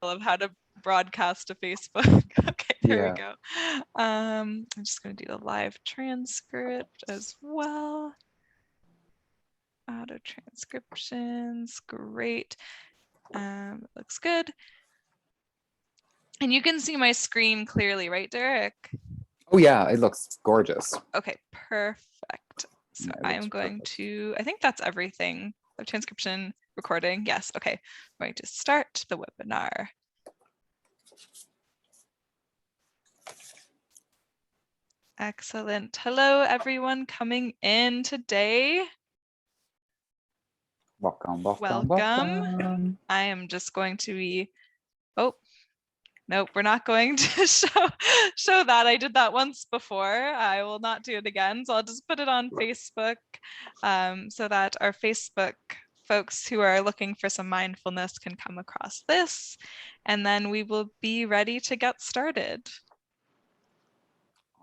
of how to broadcast to Facebook. Okay, there we Yeah. go. I'm just going to do the live transcript as well. Auto transcriptions, great. Looks good. And you can see my screen clearly, right, Derek? Oh yeah, it looks gorgeous. Okay, perfect. So Yeah, it I looks am going perfect. to, I think that's everything. The transcription, recording, yes, okay. I'm going to start the webinar. Excellent. Hello, everyone coming in today. Welcome. Welcome. I am just going to be, oh, nope, we're not going to show that. I did that once before. I will not do it again. So I'll just put it on Facebook so that our Facebook folks who are looking for some mindfulness can come across this. And then we will be ready to get started.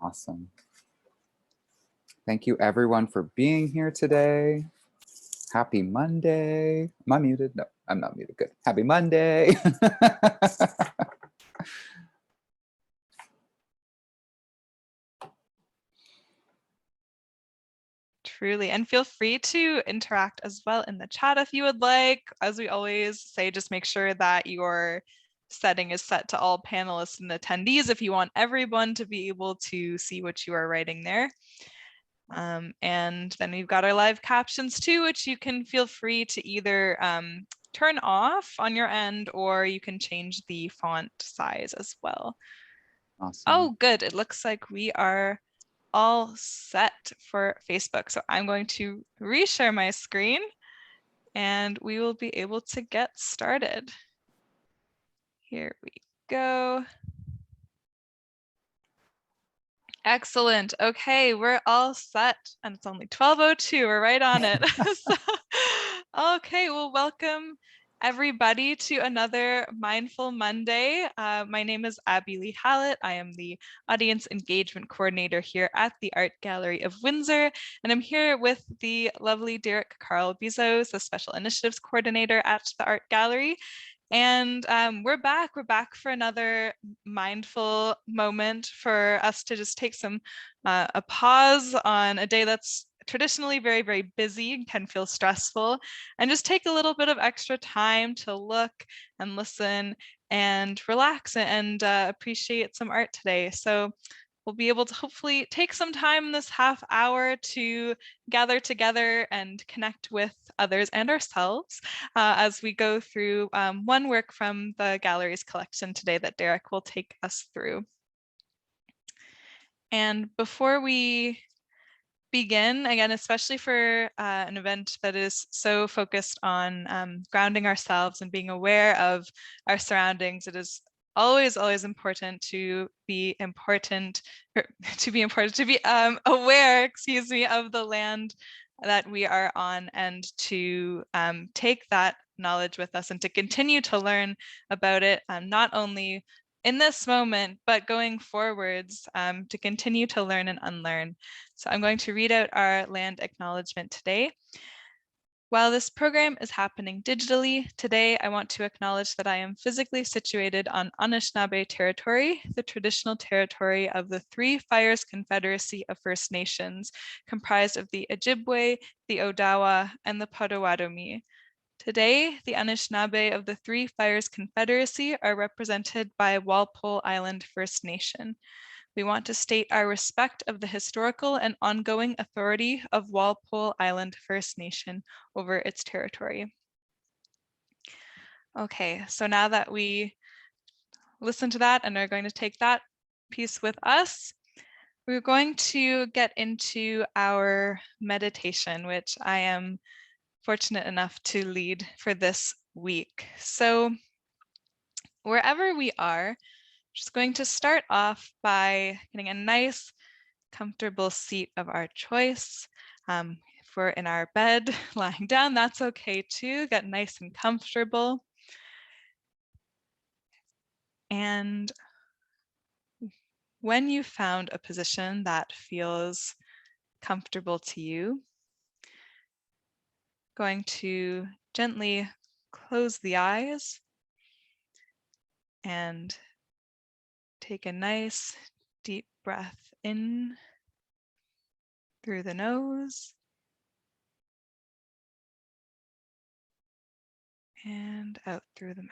Awesome. Thank you everyone for being here today. Happy Monday. Am I muted? No, I'm not muted. Good. Happy Monday. Truly, and feel free to interact as well in the chat if you would like. As we always say, just make sure that your setting is set to all panelists and attendees if you want everyone to be able to see what you are writing there. And then we've got our live captions too, which you can feel free to either turn off on your end, or you can change the font size as well. Awesome. Oh, good. It looks like we are all set for Facebook. So I'm going to reshare my screen and we will be able to get started. Here we go. Excellent. Okay, we're all set and it's only 12:02. We're right on it. So, okay, well, welcome everybody to another Mindful Monday. My name is Abby Lee Hallett. I am the Audience Engagement Coordinator here at the Art Gallery of Windsor, and I'm here with the lovely Derek Carl Bezos, the Special Initiatives Coordinator at the Art Gallery. And we're back for another mindful moment for us to just take a pause on a day that's traditionally very, very busy and can feel stressful, and just take a little bit of extra time to look and listen and relax and appreciate some art today. So we'll be able to hopefully take some time in this half hour to gather together and connect with others and ourselves as we go through one work from the gallery's collection today that Derek will take us through. And before we begin, again, especially for an event that is so focused on grounding ourselves and being aware of our surroundings, it is always important to be aware, excuse me, of the land that we are on, and to take that knowledge with us and to continue to learn about it, not only in this moment, but going forwards, to continue to learn and unlearn. So I'm going to read out our land acknowledgement today. While this program is happening digitally, today I want to acknowledge that I am physically situated on Anishinaabe territory, the traditional territory of the Three Fires Confederacy of First Nations, comprised of the Ojibwe, the Odawa, and the Potawatomi. Today, the Anishinaabe of the Three Fires Confederacy are represented by Walpole Island First Nation. We want to state our respect of the historical and ongoing authority of Walpole Island First Nation over its territory. Okay, so now that we listen to that and are going to take that piece with us, we're going to get into our meditation, which I am fortunate enough to lead for this week. So wherever we are, just going to start off by getting a nice, comfortable seat of our choice. If we're in our bed, lying down, that's okay too. Get nice and comfortable. And when you found a position that feels comfortable to you, going to gently close the eyes And take a nice deep breath in through the nose and out through the mouth.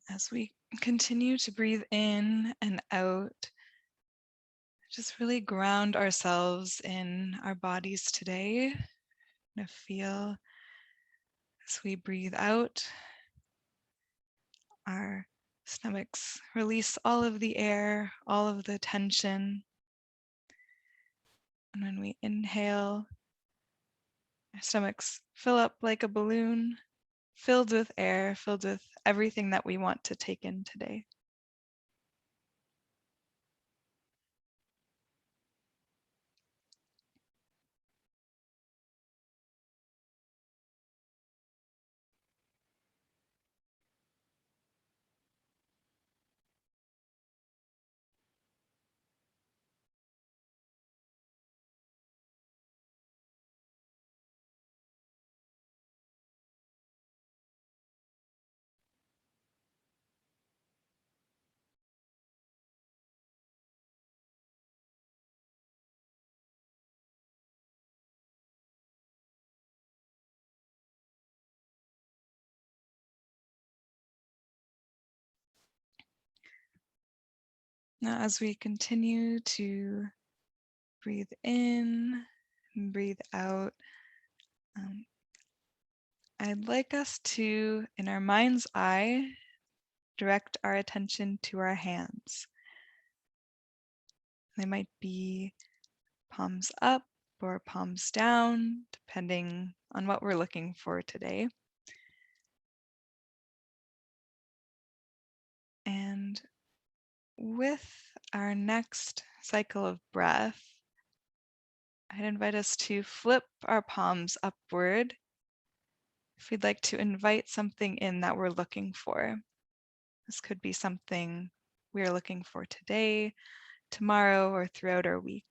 As we continue to breathe in and out, just really ground ourselves in our bodies today. To feel as we breathe out, our stomachs release all of the air, all of the tension. And when we inhale, our stomachs fill up like a balloon, filled with air, filled with everything that we want to take in today. Now, as we continue to breathe in and breathe out, I'd like us to, in our mind's eye, direct our attention to our hands. They might be palms up or palms down, depending on what we're looking for today. And with our next cycle of breath, I'd invite us to flip our palms upward if we'd like to invite something in that we're looking for. This could be something we're looking for today, tomorrow, or throughout our week.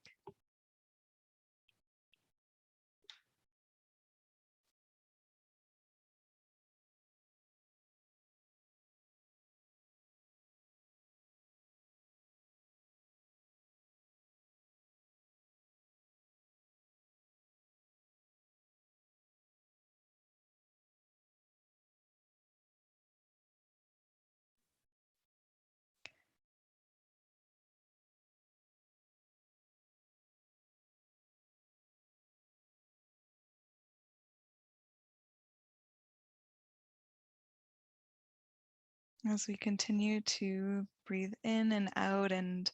As we continue to breathe in and out and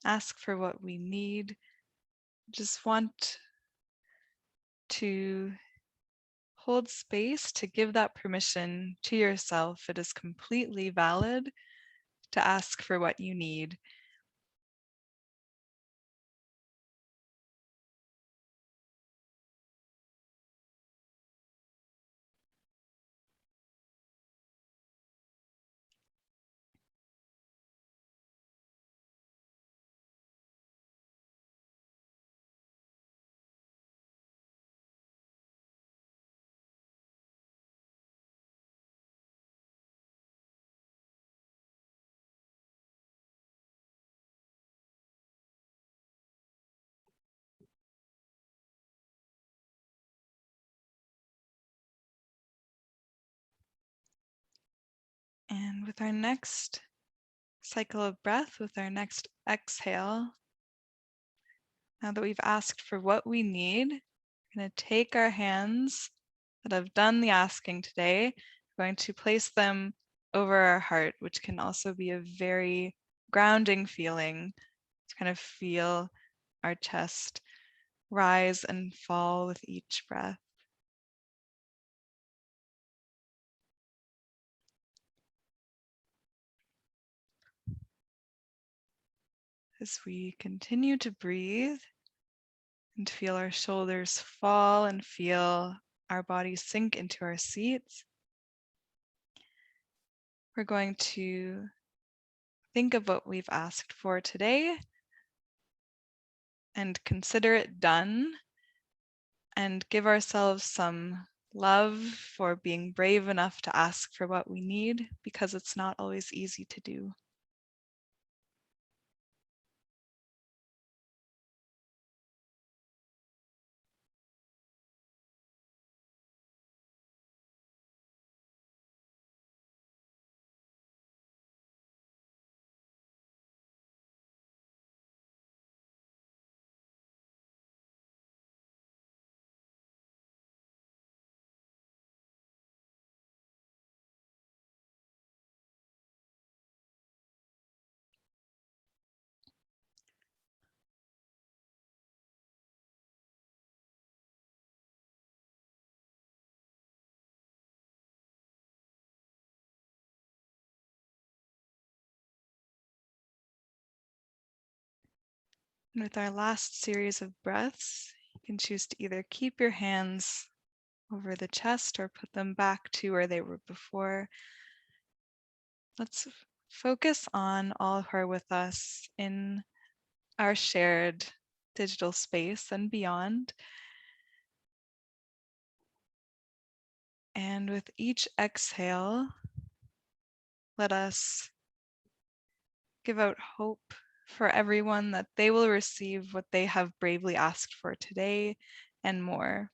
ask for what we need, just want to hold space to give that permission to yourself. It is completely valid to ask for what you need. And with our next cycle of breath, with our next exhale, now that we've asked for what we need, we're going to take our hands that have done the asking today, we're going to place them over our heart, which can also be a very grounding feeling to kind of feel our chest rise and fall with each breath. As we continue to breathe and feel our shoulders fall and feel our bodies sink into our seats, we're going to think of what we've asked for today and consider it done, and give ourselves some love for being brave enough to ask for what we need, because it's not always easy to do. And with our last series of breaths, you can choose to either keep your hands over the chest or put them back to where they were before. Let's focus on all who are with us in our shared digital space and beyond. And with each exhale, let us give out hope for everyone that they will receive what they have bravely asked for today and more.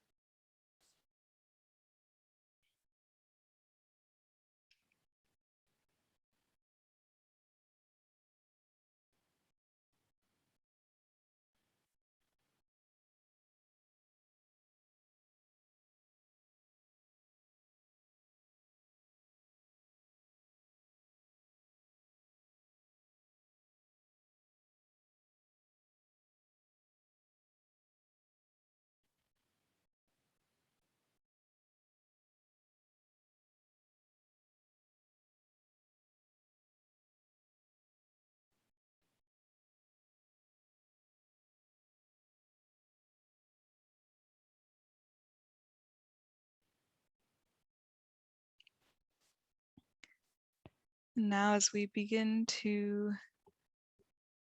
And now, as we begin to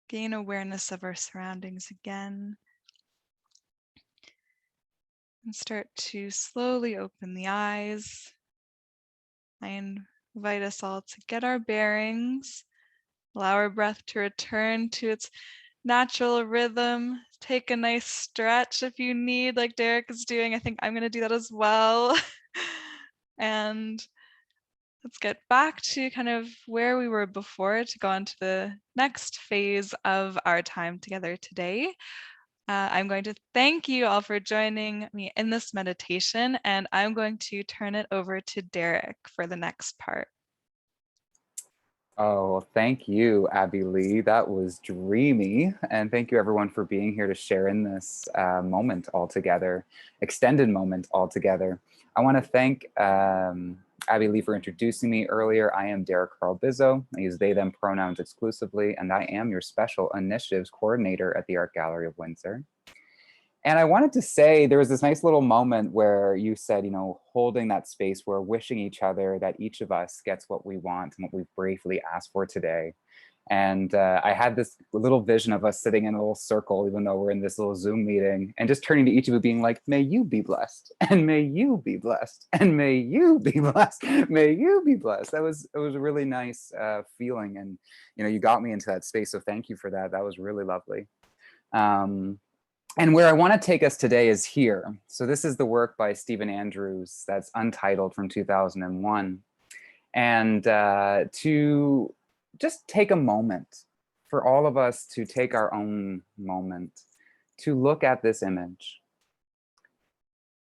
gain awareness of our surroundings again, and start to slowly open the eyes, I invite us all to get our bearings, allow our breath to return to its natural rhythm. Take a nice stretch if you need, like Derek is doing. I think I'm going to do that as well. And let's get back to kind of where we were before to go on to the next phase of our time together today. I'm going to thank you all for joining me in this meditation, and I'm going to turn it over to Derek for the next part. Oh, thank you, Abby Lee. That was dreamy. And thank you, everyone, for being here to share in this moment all together, extended moment all together. I want to thank Abby Lee for introducing me earlier. I am Derek Carl Bizzo. I use they, them pronouns exclusively, and I am your special initiatives coordinator at the Art Gallery of Windsor. And I wanted to say there was this nice little moment where you said, you know, holding that space where wishing each other that each of us gets what we want and what we've bravely asked for today. And I had this little vision of us sitting in a little circle, even though we're in this little Zoom meeting, and just turning to each of you being like, may you be blessed, and may you be blessed, and may you be blessed, may you be blessed. It was a really nice feeling. And, you know, you got me into that space. So thank you for that. That was really lovely. And where I want to take us today is here. So this is the work by Stephen Andrews that's Untitled from 2001. And to just take a moment for all of us to take our own moment to look at this image.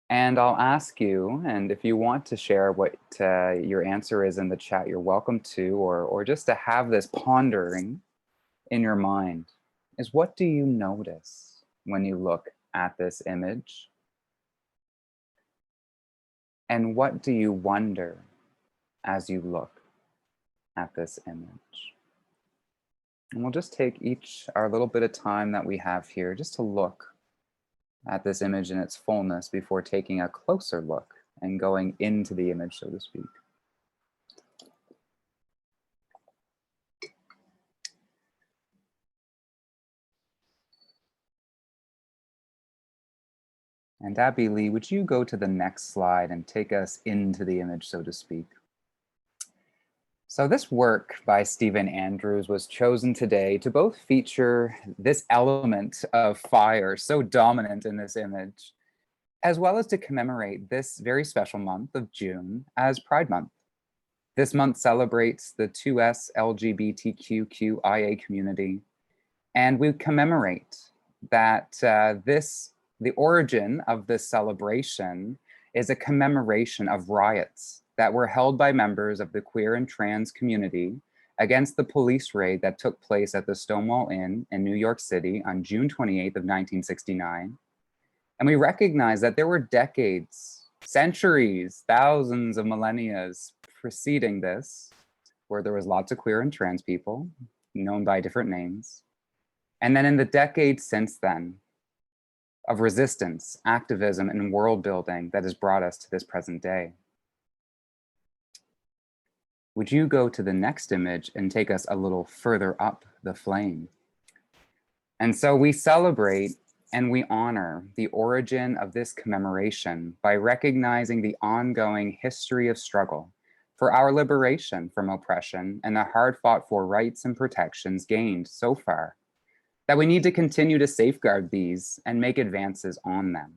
And I'll ask you, and if you want to share what your answer is in the chat, you're welcome to, or just to have this pondering in your mind, is what do you notice when you look at this image? And what do you wonder as you look at this image? And we'll just take our little bit of time that we have here just to look at this image in its fullness before taking a closer look and going into the image, so to speak. And Abby Lee, would you go to the next slide and take us into the image, so to speak? So this work by Stephen Andrews was chosen today to both feature this element of fire so dominant in this image, as well as to commemorate this very special month of June as Pride Month. This month celebrates the 2S LGBTQIA community, and we commemorate that the origin of this celebration is a commemoration of riots that were held by members of the queer and trans community against the police raid that took place at the Stonewall Inn in New York City on June 28th of 1969. And we recognize that there were decades, centuries, thousands of millennia preceding this, where there was lots of queer and trans people known by different names. And then in the decades since then, of resistance, activism, and world building that has brought us to this present day. Would you go to the next image and take us a little further up the flame? And so we celebrate and we honor the origin of this commemoration by recognizing the ongoing history of struggle for our liberation from oppression and the hard fought for rights and protections gained so far, that we need to continue to safeguard these and make advances on them.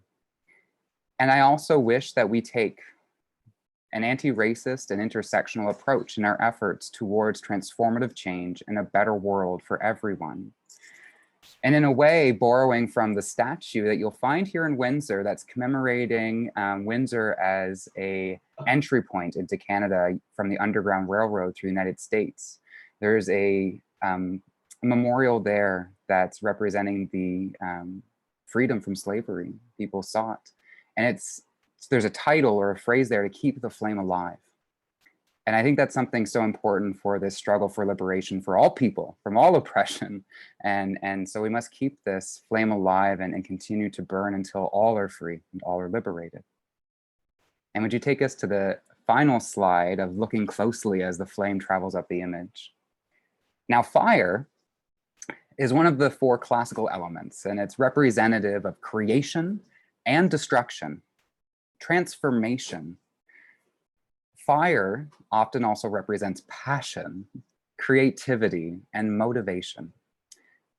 And I also wish that we take an anti-racist and intersectional approach in our efforts towards transformative change and a better world for everyone. And in a way, borrowing from the statue that you'll find here in Windsor that's commemorating Windsor as an entry point into Canada from the Underground Railroad through the United States. There's a memorial there that's representing the freedom from slavery people sought. And there's a title or a phrase there to keep the flame alive. And I think that's something so important for this struggle for liberation for all people, from all oppression. And so we must keep this flame alive and continue to burn until all are free and all are liberated. And would you take us to the final slide of looking closely as the flame travels up the image? Now, fire is one of the 4 classical elements, and it's representative of creation and destruction, transformation. Fire often also represents passion, creativity, and motivation.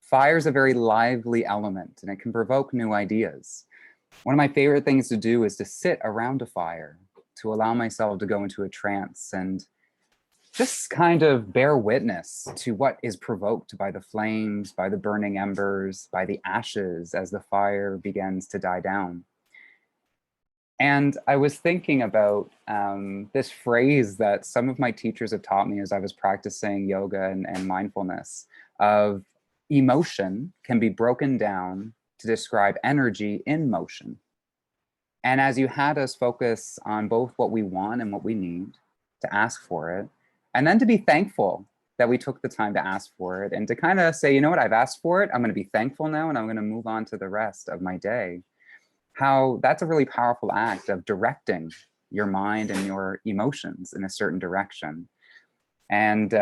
Fire is a very lively element, and it can provoke new ideas. One of my favorite things to do is to sit around a fire, to allow myself to go into a trance and just kind of bear witness to what is provoked by the flames, by the burning embers, by the ashes as the fire begins to die down. And I was thinking about this phrase that some of my teachers have taught me as I was practicing yoga and mindfulness of emotion can be broken down to describe energy in motion. And as you had us focus on both what we want and what we need, to ask for it, and then to be thankful that we took the time to ask for it and to kind of say, you know what, I've asked for it, I'm going to be thankful now and I'm going to move on to the rest of my day. How that's a really powerful act of directing your mind and your emotions in a certain direction. And,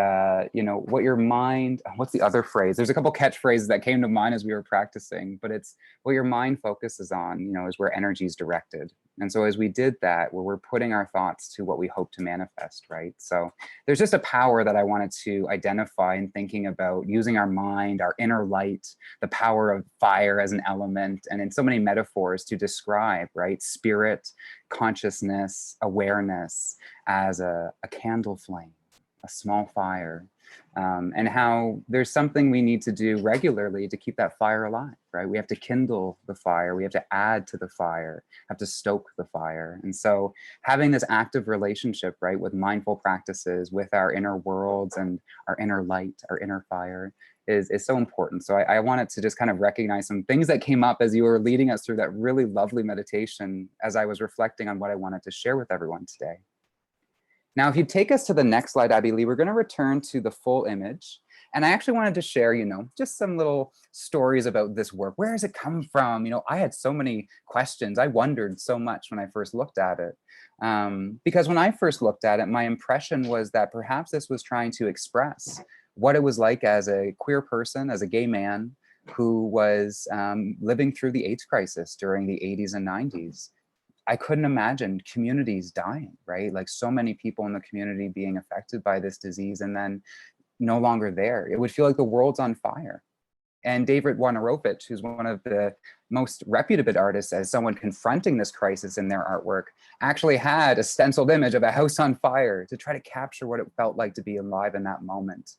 you know, what your mind, what's the other phrase? There's a couple catchphrases that came to mind as we were practicing, but it's what your mind focuses on, you know, is where energy is directed. And so as we did that, where we're putting our thoughts to what we hope to manifest, right? So there's just a power that I wanted to identify in thinking about using our mind, our inner light, the power of fire as an element, and in so many metaphors to describe, right? Spirit, consciousness, awareness as a candle flame, a small fire, and how there's something we need to do regularly to keep that fire alive, right? We have to kindle the fire, we have to add to the fire, have to stoke the fire. And so having this active relationship, right, with mindful practices, with our inner worlds and our inner light, our inner fire, is so important. So I wanted to just kind of recognize some things that came up as you were leading us through that really lovely meditation as I was reflecting on what I wanted to share with everyone today. Now, if you take us to the next slide, Abby Lee, we're going to return to the full image. And I actually wanted to share, just some little stories about this work. Where does it come from? I had so many questions. I wondered so much when I first looked at it. Because when I first looked at it, my impression was that perhaps this was trying to express what it was like as a queer person, as a gay man who was living through the AIDS crisis during the 80s and 90s. I couldn't imagine communities dying, right? Like so many people in the community being affected by this disease and then no longer there. It would feel like the world's on fire. And David Wojnarowicz, who's one of the most reputable artists as someone confronting this crisis in their artwork, actually had a stenciled image of a house on fire to try to capture what it felt like to be alive in that moment.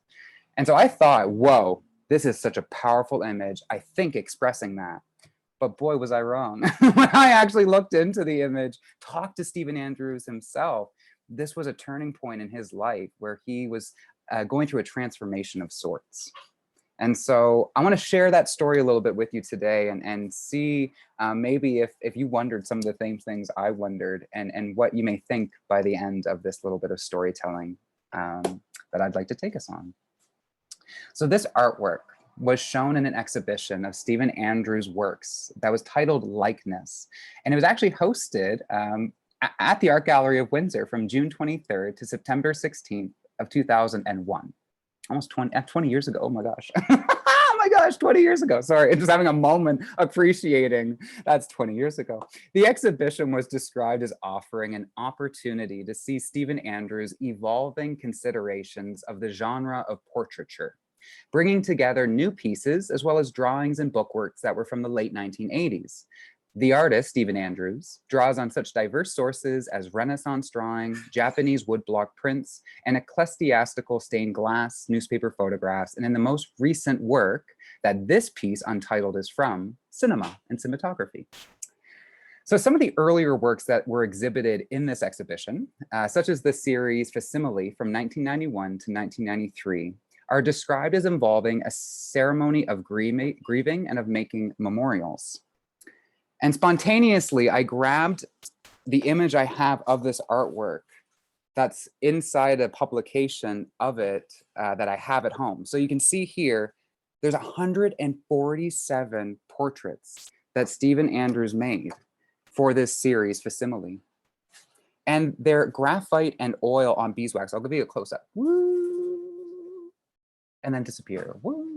And so I thought, whoa, this is such a powerful image, I think expressing that. But boy, was I wrong. When I actually looked into the image, talked to Stephen Andrews himself, this was a turning point in his life where he was going through a transformation of sorts. And so I want to share that story a little bit with you today and see maybe if you wondered some of the same things I wondered and what you may think by the end of this little bit of storytelling that I'd like to take us on. So this artwork was shown in an exhibition of Stephen Andrews' works that was titled Likeness. And it was actually hosted at the Art Gallery of Windsor from June 23rd to September 16th of 2001. Almost 20 years ago, oh my gosh. Oh my gosh, 20 years ago. Sorry, just having a moment appreciating that's 20 years ago. The exhibition was described as offering an opportunity to see Stephen Andrews' evolving considerations of the genre of portraiture, bringing together new pieces as well as drawings and bookworks that were from the late 1980s. The artist, Stephen Andrews, draws on such diverse sources as Renaissance drawing, Japanese woodblock prints, and ecclesiastical stained glass newspaper photographs, and in the most recent work that this piece, Untitled, is from, cinema and cinematography. So some of the earlier works that were exhibited in this exhibition, such as the series Facsimile from 1991 to 1993, are described as involving a ceremony of grieving and of making memorials. And spontaneously, I grabbed the image I have of this artwork that's inside a publication of it that I have at home. So you can see here, there's 147 portraits that Stephen Andrews made for this series, Facsimile. And they're graphite and oil on beeswax. I'll give you a close-up. Woo! And then disappear. Woo!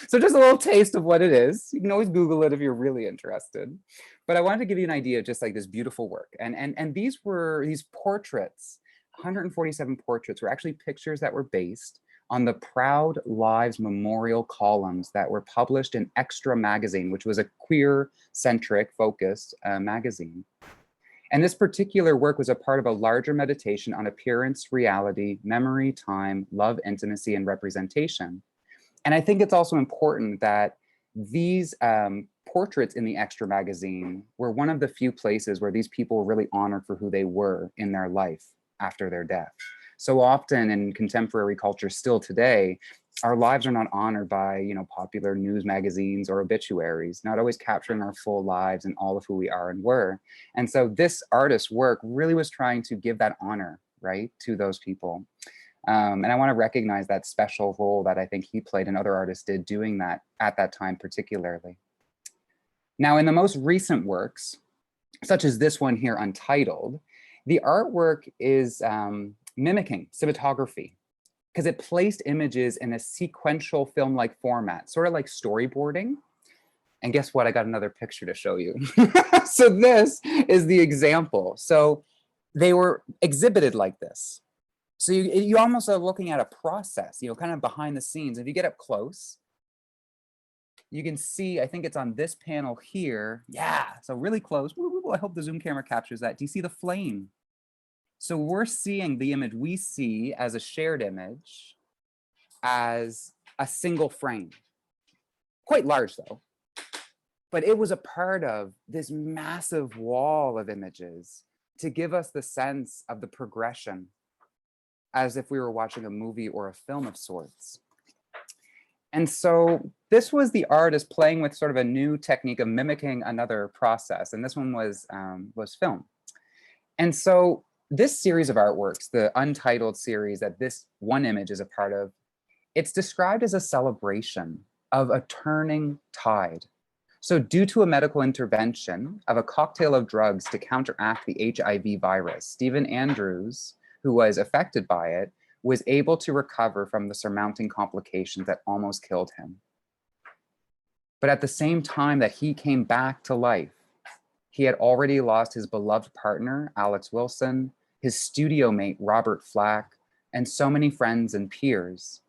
So just a little taste of what it is. You can always Google it if you're really interested. But I wanted to give you an idea of just like this beautiful work. And these portraits, 147 portraits, were actually pictures that were based on the Proud Lives memorial columns that were published in Extra magazine, which was a queer-centric focused magazine. And this particular work was a part of a larger meditation on appearance, reality, memory, time, love, intimacy, and representation. And I think it's also important that these portraits in the Extra magazine were one of the few places where these people were really honored for who they were in their life after their death. So often in contemporary culture still today, our lives are not honored by popular news magazines or obituaries, not always capturing our full lives and all of who we are and were. And so this artist's work really was trying to give that honor, right, to those people. And I want to recognize that special role that I think he played and other artists did doing that at that time particularly. Now, in the most recent works, such as this one here, Untitled, the artwork is mimicking cinematography because it placed images in a sequential film-like format, sort of like storyboarding. And guess what? I got another picture to show you. So this is the example. So they were exhibited like this. So you almost are looking at a process, kind of behind the scenes. If you get up close, you can see, I think it's on this panel here. Yeah, so really close. I hope the zoom camera captures that. Do you see the flame? So we're seeing the image we see as a shared image as a single frame. Quite large though. But it was a part of this massive wall of images to give us the sense of the progression as if we were watching a movie or a film of sorts. And so this was the artist playing with sort of a new technique of mimicking another process. And this one was film. And so this series of artworks, the Untitled series that this one image is a part of, it's described as a celebration of a turning tide. So due to a medical intervention of a cocktail of drugs to counteract the HIV virus, Stephen Andrews, who was affected by it, was able to recover from the surmounting complications that almost killed him. But at the same time that he came back to life, he had already lost his beloved partner, Alex Wilson, his studio mate, Robert Flack, and so many friends and peers.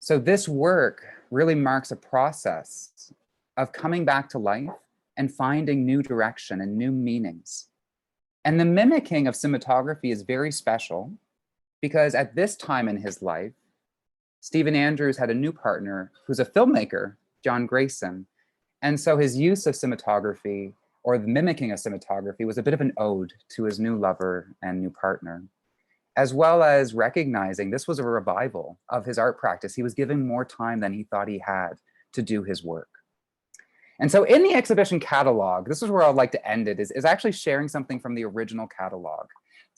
So this work really marks a process of coming back to life and finding new direction and new meanings. And the mimicking of cinematography is very special because at this time in his life, Stephen Andrews had a new partner who's a filmmaker, John Grayson. And so his use of cinematography or the mimicking of cinematography was a bit of an ode to his new lover and new partner, as well as recognizing this was a revival of his art practice. He was giving more time than he thought he had to do his work. And so in the exhibition catalog, this is where I'd like to end it, is actually sharing something from the original catalog.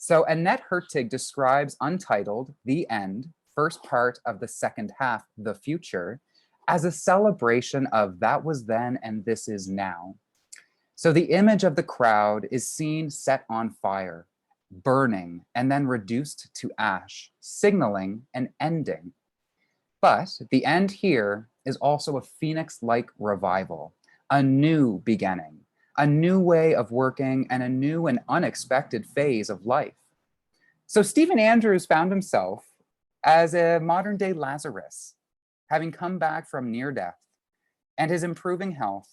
So Annette Hertig describes Untitled, The End, first part of the second half, The Future, as a celebration of that was then and this is now. So the image of the crowd is seen set on fire, burning, and then reduced to ash, signaling an ending. But the end here is also a phoenix-like revival, a new beginning, a new way of working, and a new and unexpected phase of life. So Stephen Andrews found himself as a modern-day Lazarus, having come back from near death, and his improving health,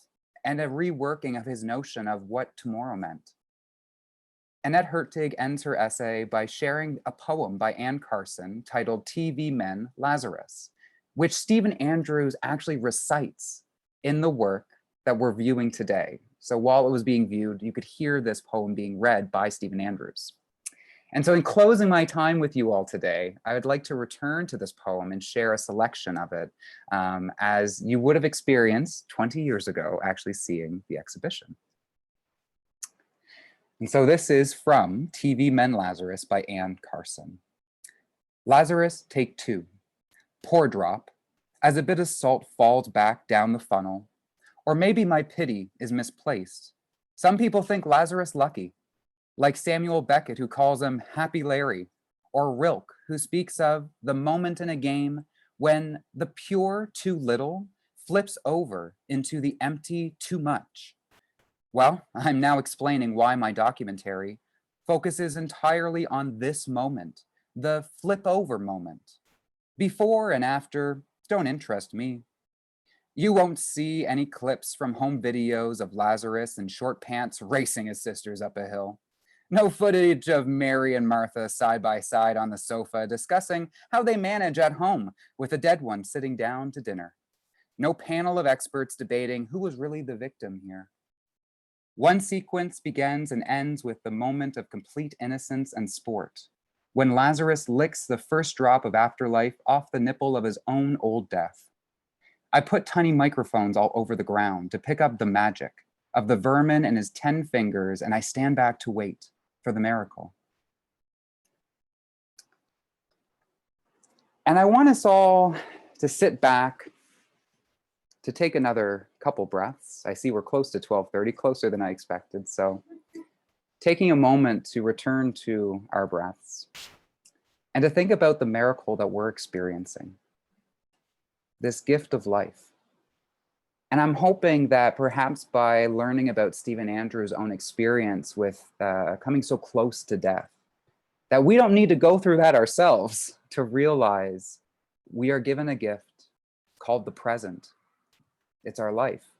and a reworking of his notion of what tomorrow meant. Annette Hertig ends her essay by sharing a poem by Anne Carson titled TV Men, Lazarus, which Stephen Andrews actually recites in the work that we're viewing today. So while it was being viewed, you could hear this poem being read by Stephen Andrews. And so in closing my time with you all today, I would like to return to this poem and share a selection of it as you would have experienced 20 years ago, actually seeing the exhibition. And so this is from TV Men Lazarus by Anne Carson. Lazarus, take two. Pour drop, as a bit of salt falls back down the funnel. Or maybe my pity is misplaced. Some people think Lazarus lucky, like Samuel Beckett, who calls him Happy Larry, or Rilke, who speaks of the moment in a game when the pure too little flips over into the empty too much. Well, I'm now explaining why my documentary focuses entirely on this moment, the flip over moment. Before and after don't interest me. You won't see any clips from home videos of Lazarus in short pants racing his sisters up a hill. No footage of Mary and Martha side by side on the sofa discussing how they manage at home with a dead one sitting down to dinner. No panel of experts debating who was really the victim here. One sequence begins and ends with the moment of complete innocence and sport, when Lazarus licks the first drop of afterlife off the nipple of his own old death. I put tiny microphones all over the ground to pick up the magic of the vermin in his 10 fingers, and I stand back to wait for the miracle. And I want us all to sit back, to take another couple breaths. I see we're close to 12:30, closer than I expected. So taking a moment to return to our breaths and to think about the miracle that we're experiencing, this gift of life. And I'm hoping that perhaps by learning about Stephen Andrews' own experience with coming so close to death, that we don't need to go through that ourselves to realize we are given a gift called the present. It's our life.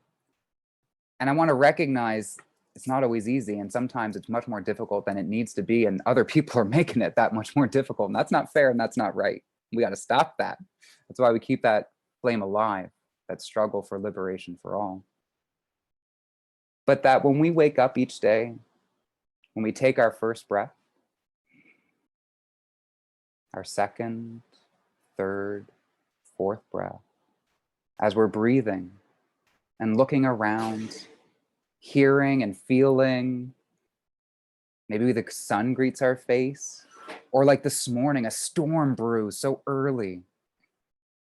And I want to recognize it's not always easy, and sometimes it's much more difficult than it needs to be, and other people are making it that much more difficult, and that's not fair and that's not right. We got to stop that. That's why we keep that flame alive, that struggle for liberation for all. But that when we wake up each day, when we take our first breath, our second, third, fourth breath. As we're breathing and looking around, hearing and feeling, maybe the sun greets our face, or like this morning, a storm brews so early,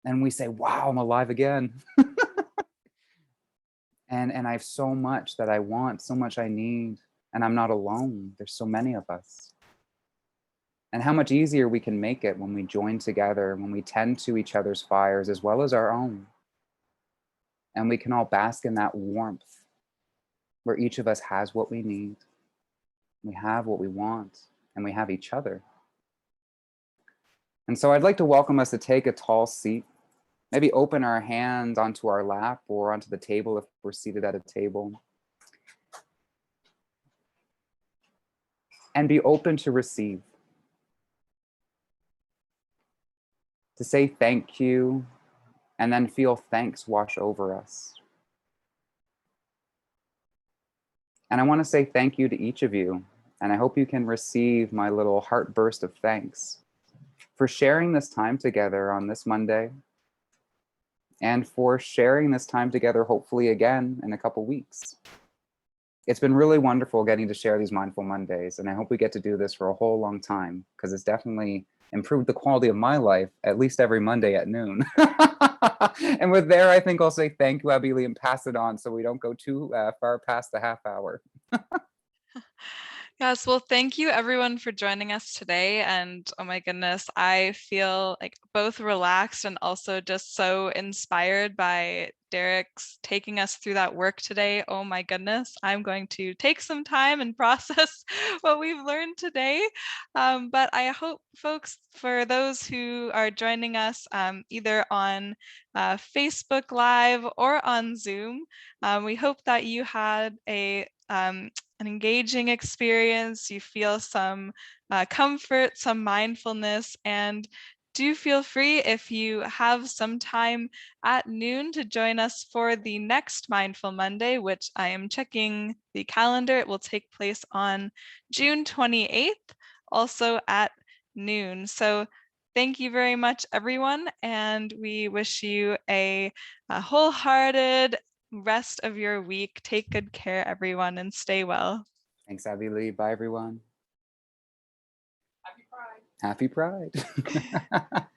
and we say, wow, I'm alive again. and I have so much that I want, so much I need, and I'm not alone. There's so many of us. And how much easier we can make it when we join together, when we tend to each other's fires as well as our own. And we can all bask in that warmth where each of us has what we need, we have what we want, and we have each other. And so I'd like to welcome us to take a tall seat, maybe open our hands onto our lap or onto the table if we're seated at a table, and be open to receive, to say thank you, and then feel thanks wash over us. And I want to say thank you to each of you, and I hope you can receive my little heart burst of thanks for sharing this time together on this Monday, and for sharing this time together hopefully again in a couple weeks. It's been really wonderful getting to share these Mindful Mondays, and I hope we get to do this for a whole long time, because it's definitely improved the quality of my life at least every Monday at noon. And with there, I think I'll say thank you, Abby Lee, and pass it on so we don't go too far past the half hour. Yes, well, thank you everyone for joining us today. And oh my goodness, I feel like both relaxed and also just so inspired by Derek's taking us through that work today. Oh my goodness, I'm going to take some time and process what we've learned today. But I hope folks, for those who are joining us either on Facebook Live or on Zoom, we hope that you had an engaging experience, you feel some comfort, some mindfulness, and do feel free if you have some time at noon to join us for the next Mindful Monday, which I am checking the calendar. It will take place on June 28th, also at noon. So thank you very much, everyone, and we wish you a wholehearted rest of your week. Take good care, everyone, and stay well. Thanks, Abby Lee. Bye, everyone. Happy Pride. Happy Pride.